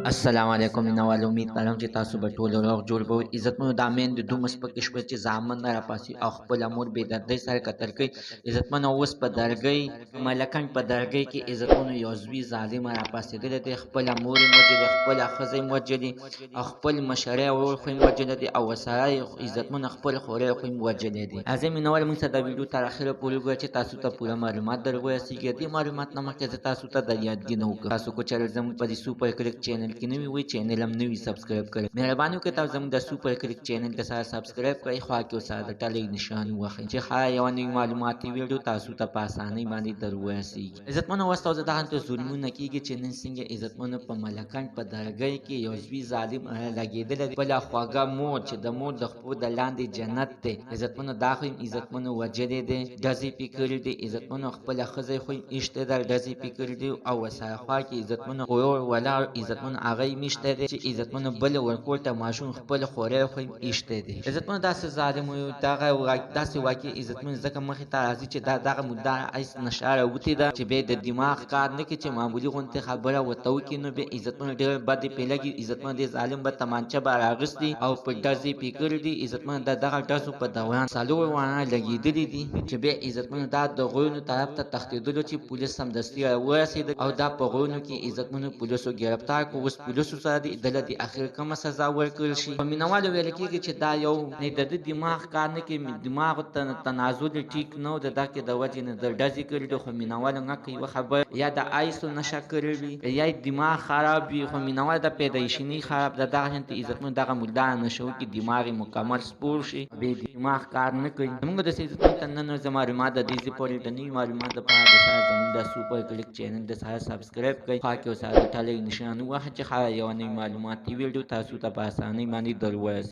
السلام علیکم مینوال امید لرم چې تاسو به ټول روغ جوړ به عزتمنو د امین د دوه مسپکې شپه چې زامن را پاسي او خپل امور بې دردۍ سره قتل کوي عزتمنو اوس په درګۍ ملکن په درګۍ کې عزتمنو یو زوی ظالم را پاسېدلی دی خپل امور یې وجلې خپله ښځه یې وجلې او خپل مشری ورور خو یې وجلی دی او ورسره یې عزتمنو خپل خوری خو یې وجلی دی راځئ مینوال موږ ته د ویډیو تر اخره پورې وګورئ چې تاسو ته پوره معلومات در ورسېږي دې معلومات نه مخکې زه تاسو ته د یادګي نه وکړم تاسو کو چېرې زموږ په دې سوپر کلیک چینل کې نوي وي چینل هم نوي سبسکرایب کړئ مهرباني وکړئ تاسو زموږ د سوپر کلیک چینل ته سره سبسکرایب کړئ خوا کې ورسره د ټلۍ نشان ووهئ چې هر یوه نوي معلوماتي ویډیو تاسو ته په اسانۍ باندې در ورسېږي عزتمنو اوس تاسو ته هلته ظلمونه کېږي چې نن څنګه عزتمنو په ملکن په درګۍ کې یو زوی ظالم لګېدلی دی خپله خوږه مور چې د مور د خپو د لاندې جنت دی عزتمنو دا خو یې عزتمنو وجلی دی ډزې پرې کړي دي عزتمنو خپله ښځه خو یې ایښتې ده ډزې پرې کړي دي او ورسره خوا کې عزتمنو ورور ولاړ عزتمنو هغه یې میشتی دی چې عزتمنو بل ورکور ته ماشوم خپل خوری خو یې ایښتی دی عزتمنو داسې ظالم وي داسې واقع عزتمنو ځکه مخې ته راځي چې دغه مدعا ایس نشه راوتې ده چې بیا د دماغ کار نه کوي چې معمولي غوندې خبره ورته وکړي نو بیا عزتمنو ډېر بد پرې لګي عزتمنو دې ظالم به تمانچه به راغستي او په ډزې پرې کړي دي عزتمنو د دغه ډزو په دوران څلور وانه لګېدلي دي چې بیا عزتمنو دا د غرونو طرف ته تښتېدلو چې پولیس سمدستي راورسېدل او دا په غرونو کې عزتمنو پولیسو ګرفتار کړو اوس پولیسو سره د دله د اخر کومه سزا ورکړل شي په مینوالو ویل کېږي چې دا یو د ده دماغ کار نه کوي دماغ تنازل ټیک نه و د دغې د وجې نه د ډزې کړي دي خو مینوالو نه کوي یوه خبره یا د آیسو نشه کړې وي یا دماغ خراب وي خو مینوال د پیدایشني خراب د دغه شانتې عزتمنو دغه مدعا نشه وکړي دماغ یې مکمل سپور شي بې دماغ کار نه کوي زموږ د عزتمنو ته نن ورځ معلومات د دې ځای پورې د نوي معلومات دپاره د سره زموږ د سوپر کلیک چینل د سره سبسکرایب کړئ خوا کې ورسره د ټلۍ نشان ووهئ چې هره یوه نوې معلوماتي ویډیو تاسو ته په اسانۍ باندې در ورسېږي